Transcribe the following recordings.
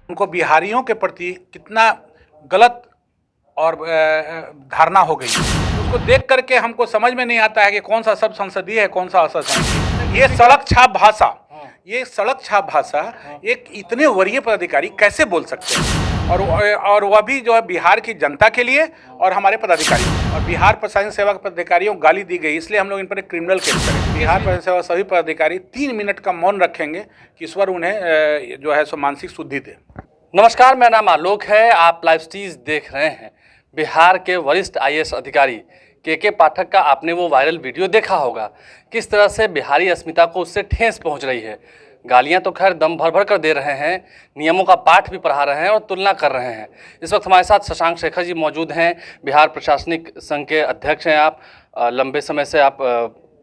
उनको बिहारियों के प्रति कितना गलत और धारणा हो गई, उसको देख करके हमको समझ में नहीं आता है कि कौन सा सब संसदीय है, कौन सा असंसदीय। ये सड़क छाप भाषा, ये सड़क छाप भाषा एक इतने वरीय पदाधिकारी कैसे बोल सकते हैं? और वह भी जो है बिहार की जनता के लिए और हमारे पदाधिकारियों और बिहार प्रशासनिक सेवा के पदाधिकारियों को गाली दी गई, इसलिए हम लोग इन पर एक क्रिमिनल केस करेंगे। बिहार प्रशासनिक सेवा सभी पदाधिकारी 3 मिनट का मौन रखेंगे कि ईश्वर उन्हें जो है सो मानसिक शुद्धि दे। नमस्कार, मेरा नाम आलोक है। आप लाइव स्टीज देख रहे हैं। बिहार के वरिष्ठ आईएएस अधिकारी के पाठक का आपने वो वायरल वीडियो देखा होगा, किस तरह से बिहारी अस्मिता को उससे ठेस पहुंच रही है। गालियां तो खैर दम भर भर कर दे रहे हैं, नियमों का पाठ भी पढ़ा रहे हैं और तुलना कर रहे हैं। इस वक्त हमारे साथ शशांक शेखर जी मौजूद हैं। बिहार प्रशासनिक संघ के अध्यक्ष हैं आप। लंबे समय से आप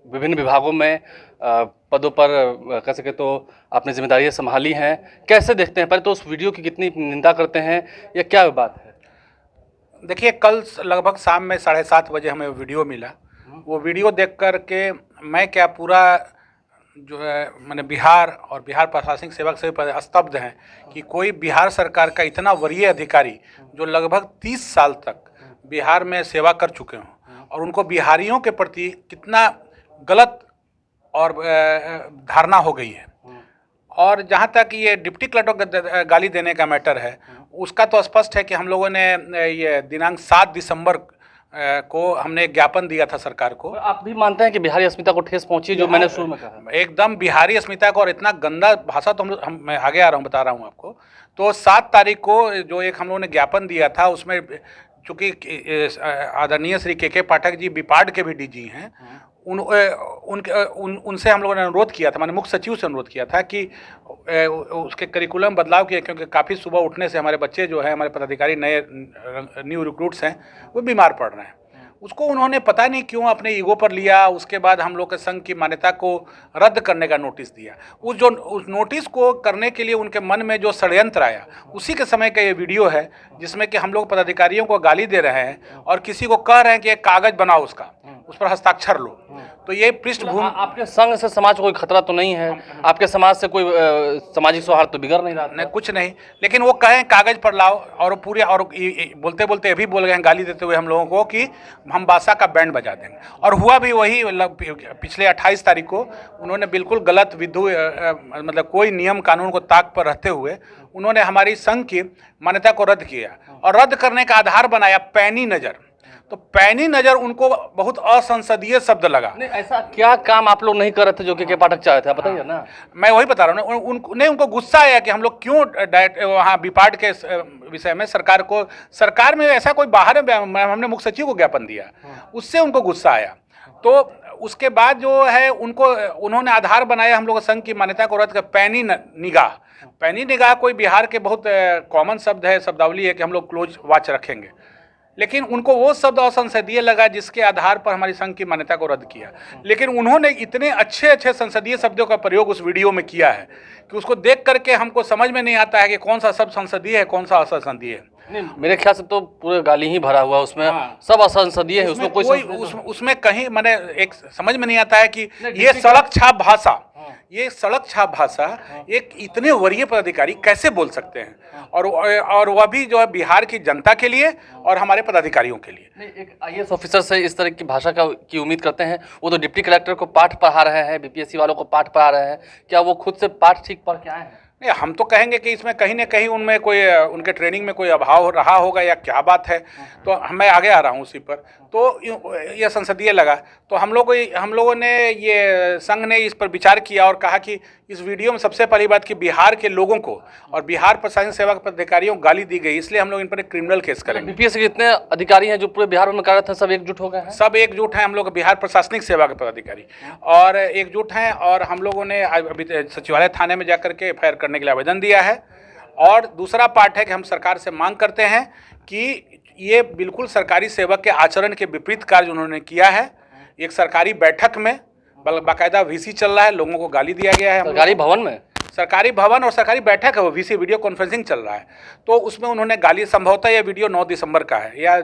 विभिन्न विभागों में पदों पर कह सके तो आपने जिम्मेदारियां संभाली हैं। कैसे देखते हैं, पहले तो उस वीडियो की कितनी निंदा करते हैं, या क्या बात है? देखिए, कल लगभग शाम में 7:30 बजे हमें वीडियो मिला। वो वीडियो देख कर के मैं क्या पूरा जो है मैंने बिहार और बिहार प्रशासनिक सेवा से स्तब्ध हैं कि कोई बिहार सरकार का इतना वरीय अधिकारी जो लगभग 30 साल तक बिहार में सेवा कर चुके हों और उनको बिहारियों के प्रति कितना गलत और धारणा हो गई है। और जहाँ तक ये डिप्टी कलेक्टर को गाली देने का मैटर है, उसका तो स्पष्ट है कि हम लोगों ने ये दिनांक 7 दिसंबर को हमने एक ज्ञापन दिया था सरकार को। आप भी मानते हैं कि बिहारी अस्मिता को ठेस पहुंची, जो मैंने शुरू में कहा? एकदम बिहारी अस्मिता को, और इतना गंदा भाषा तो मैं आगे आ रहा हूँ, बता रहा हूँ आपको। तो 7 तारीख को जो एक हम लोगों ने ज्ञापन दिया था, उसमें चूँकि आदरणीय श्री के पाठक जी बिपाड के भी डीजी हैं, उनसे हम लोगों ने अनुरोध किया था, मैंने मुख्य सचिव से अनुरोध किया था कि उसके करिकुलम बदलाव किया, क्योंकि काफ़ी सुबह उठने से हमारे बच्चे जो है, हमारे पदाधिकारी नए न्यू रिक्रूट्स हैं, वो बीमार पड़ रहे हैं। उसको उन्होंने पता नहीं क्यों अपने ईगो पर लिया। उसके बाद हम लोग के संघ की मान्यता को रद्द करने का नोटिस दिया। उस नोटिस को करने के लिए उनके मन में जो षड्यंत्र आया, उसी के समय का ये वीडियो है, जिसमें कि हम लोग पदाधिकारियों को गाली दे रहे हैं और किसी को कह रहे हैं कि एक कागज बनाओ, उस पर हस्ताक्षर लो। तो ये पृष्ठभूमि, आपके संघ से समाज को कोई खतरा तो नहीं है? आपके समाज से कोई सामाजिक सौहार्द तो बिगड़ नहीं रहा? नहीं, कुछ नहीं, लेकिन वो कहें कागज पर लाओ, और पूरे और बोलते बोलते ये भी बोल गए हैं गाली देते हुए हम लोगों को कि हम बासा का बैंड बजा देंगे। और हुआ भी वही। पिछले 28 तारीख को उन्होंने बिल्कुल गलत मतलब कोई नियम कानून को ताक पर रहते हुए उन्होंने हमारी संघ की मान्यता को रद्द किया, और रद्द करने का आधार बनाया पैनी नज़र। तो पैनी नज़र उनको बहुत असंसदीय शब्द लगा। नहीं, ऐसा क्या काम आप लोग नहीं कर रहे थे जो के पाठक चाहे थे, आप बताइए ना। मैं वही बता रहा हूँ। उनको गुस्सा आया कि हम लोग क्यों डायरेक्ट वहाँ बिपाड के विषय में सरकार में ऐसा कोई बाहर, हमने मुख्य सचिव को ज्ञापन दिया, उससे उनको गुस्सा आया। तो उसके बाद जो है उन्होंने आधार बनाया हम लोग संघ की मान्यता को रद्द कर पैनी निगाह। पैनी निगाह कोई बिहार के बहुत कॉमन शब्द है, शब्दावली है कि हम लोग क्लोज वॉच रखेंगे, लेकिन उनको वो शब्द असंसदीय लगा जिसके आधार पर हमारी संघ की मान्यता को रद्द किया। लेकिन उन्होंने इतने अच्छे अच्छे संसदीय शब्दों का प्रयोग उस वीडियो में किया है कि उसको देख करके हमको समझ में नहीं आता है कि कौन सा सब संसदीय है, कौन सा असंसदीय है। नहीं, मेरे ख्याल से तो पूरे गाली ही भरा हुआ उसमें। हाँ। सब असंसदीय है, उसमें कोई उसमें कहीं मैंने एक समझ में नहीं आता है कि ये सड़क छाप भाषा, ये सड़क छाप भाषा एक इतने वरीय पदाधिकारी कैसे बोल सकते हैं? और वह भी जो है बिहार की जनता के लिए और हमारे पदाधिकारियों के लिए। नहीं, एक आईएएस ऑफिसर से इस तरह की भाषा की उम्मीद करते हैं। वो तो डिप्टी कलेक्टर को पाठ पढ़ा रहे हैं, बीपीएससी वालों को पाठ पढ़ा रहे हैं। क्या वो खुद से पाठ ठीक पढ़ के आए हैं? नहीं, हम तो कहेंगे कि इसमें कहीं ना कहीं उनमें कोई उनके ट्रेनिंग में कोई अभाव रहा होगा या क्या बात है। तो मैं आगे आ रहा हूँ उसी पर। तो यह संसदीय लगा, तो हम लोगों ने ये संघ ने इस पर विचार किया और कहा कि इस वीडियो में सबसे पहली बात कि बिहार के लोगों को और बिहार प्रशासनिक सेवा के पदाधिकारियों को गाली दी गई, इसलिए हम लोग इन पर एक क्रिमिनल केस करेंगे। बीपीएससी के जितने अधिकारी हैं जो पूरे बिहार में कार्यरत हैं, सब एकजुट हो गए हैं? सब एकजुट हैं। हम लोग बिहार प्रशासनिक सेवा के पदाधिकारी और एकजुट हैं, और हम लोगों ने अभी सचिवालय थाने में जाकर के एफआईआर करने के लिए आवेदन दिया है। और दूसरा पार्ट है कि हम सरकार से मांग करते हैं कि ये बिल्कुल सरकारी सेवक के आचरण के विपरीत कार्य उन्होंने किया है। एक सरकारी बैठक में बाकायदा वीसी चल रहा है, लोगों को गाली दिया गया है सरकारी भवन में। सरकारी भवन और सरकारी बैठक है, वो वीसी वीडियो कॉन्फ्रेंसिंग चल रहा है। तो उसमें उन्होंने गाली, संभवतः ये वीडियो 9 दिसंबर का है या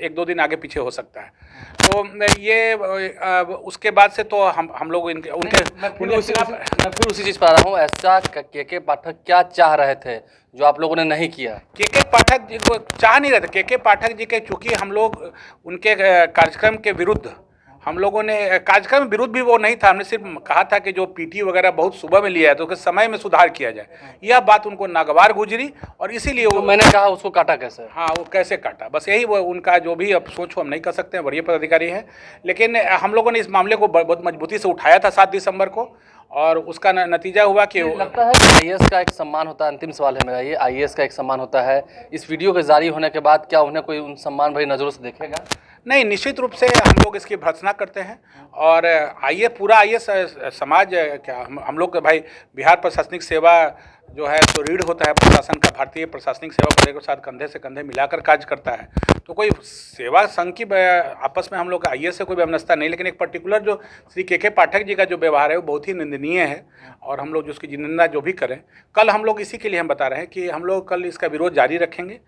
1-2 दिन आगे पीछे हो सकता है। तो ये उसके बाद से तो हम लोग मैं फिर उसी चीज़ पर आ रहा हूँ। ऐसा के पाठक क्या चाह रहे थे जो आप लोगों ने नहीं किया? के पाठक जी को चाह नहीं रहे थे। के पाठक जी के चूंकि हम लोग उनके कार्यक्रम के विरुद्ध, हम लोगों ने कार्यक्रम विरुद्ध भी वो नहीं था, हमने सिर्फ कहा था कि जो पीटी वगैरह बहुत सुबह में लिया है तो उसके समय में सुधार किया जाए। यह बात उनको नागवार गुजरी और इसीलिए तो वो मैंने कहा उसको काटा कैसे? हाँ, वो कैसे काटा, बस यही वो उनका जो भी अब सोच हो हम नहीं कर सकते हैं, वरीय पदाधिकारी हैं। लेकिन हम लोगों ने इस मामले को बहुत मजबूती से उठाया था 7 दिसंबर को, और उसका नतीजा हुआ कि लगता है कि आईएएस का एक सम्मान होता है। अंतिम सवाल है मेरा ये, आईएएस का एक सम्मान होता है, इस वीडियो के जारी होने के बाद क्या उन्हें कोई उन सम्मान भरी नज़रों से देखेगा? नहीं, निश्चित रूप से हम लोग इसकी भर्त्सना करते हैं। और आइए पूरा आइए समाज क्या हम लोग भाई बिहार प्रशासनिक सेवा जो है सुदृढ़ होता है, प्रशासन का भारतीय प्रशासनिक सेवा पदे के साथ कंधे से कंधे मिलाकर कार्य करता है। तो कोई सेवा संघ की आपस में हम लोग आइए से कोई व्यवस्था नहीं, लेकिन एक पर्टिकुलर जो श्री के पाठक जी का जो व्यवहार है वो बहुत ही निंदनीय है, और हम लोग जो उसकी निंदा जो भी करें, कल हम लोग इसी के लिए हम बता रहे हैं कि हम लोग कल इसका विरोध जारी रखेंगे।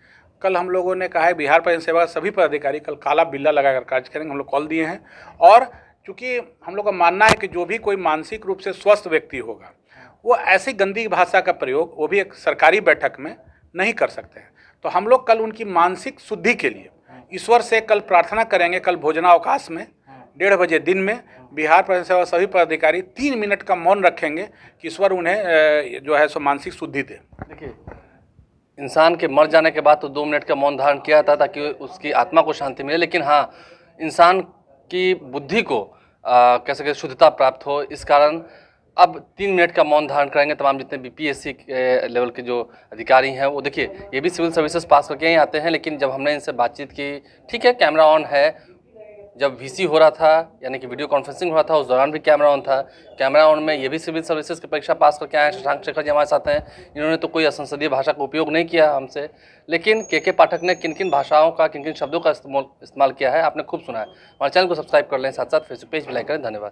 कल हम लोगों ने कहा है बिहार प्रशासनिक सेवा के सभी पदाधिकारी कल काला बिल्ला लगाकर कार्य करेंगे, हम लोग कॉल दिए हैं। और चूँकि हम लोग का मानना है कि जो भी कोई मानसिक रूप से स्वस्थ व्यक्ति होगा वो ऐसी गंदी भाषा का प्रयोग वो भी एक सरकारी बैठक में नहीं कर सकते हैं। तो हम लोग कल उनकी मानसिक शुद्धि के लिए ईश्वर से कल प्रार्थना करेंगे। कल भोजनावकाश में 1:30 बजे दिन में बिहार प्रशासनिक सेवा सभी पदाधिकारी 3 मिनट का मौन रखेंगे कि ईश्वर उन्हें जो है सो मानसिक शुद्धि दे। देखिए, इंसान के मर जाने के बाद तो 2 मिनट का मौन धारण किया था ताकि उसकी आत्मा को शांति मिले, लेकिन हाँ, इंसान की बुद्धि को कह सके शुद्धता प्राप्त हो, इस कारण अब 3 मिनट का मौन धारण करेंगे तमाम जितने बीपीएससी लेवल के जो अधिकारी हैं। वो देखिए, ये भी सिविल सर्विसेज पास करके ही आते हैं, लेकिन जब हमने इनसे बातचीत की, ठीक है कैमरा ऑन है, जब वीसी हो रहा था यानी कि वीडियो कॉन्फ्रेंसिंग हो रहा था उस दौरान भी कैमरा ऑन था। कैमरा ऑन में ये भी सिविल सर्विसेज की परीक्षा पास करके आए हैं, शशांक शेखर जी हमारे साथ हैं, इन्होंने तो कोई असंसदीय भाषा का उपयोग नहीं किया हमसे। लेकिन के पाठक ने किन किन भाषाओं का, किन किन शब्दों का इस्तेमाल किया है आपने खूब सुना है। हमारे चैनल को सब्सक्राइब कर लें, साथ साथ फेसबुक पेज भी लाइक करें। धन्यवाद।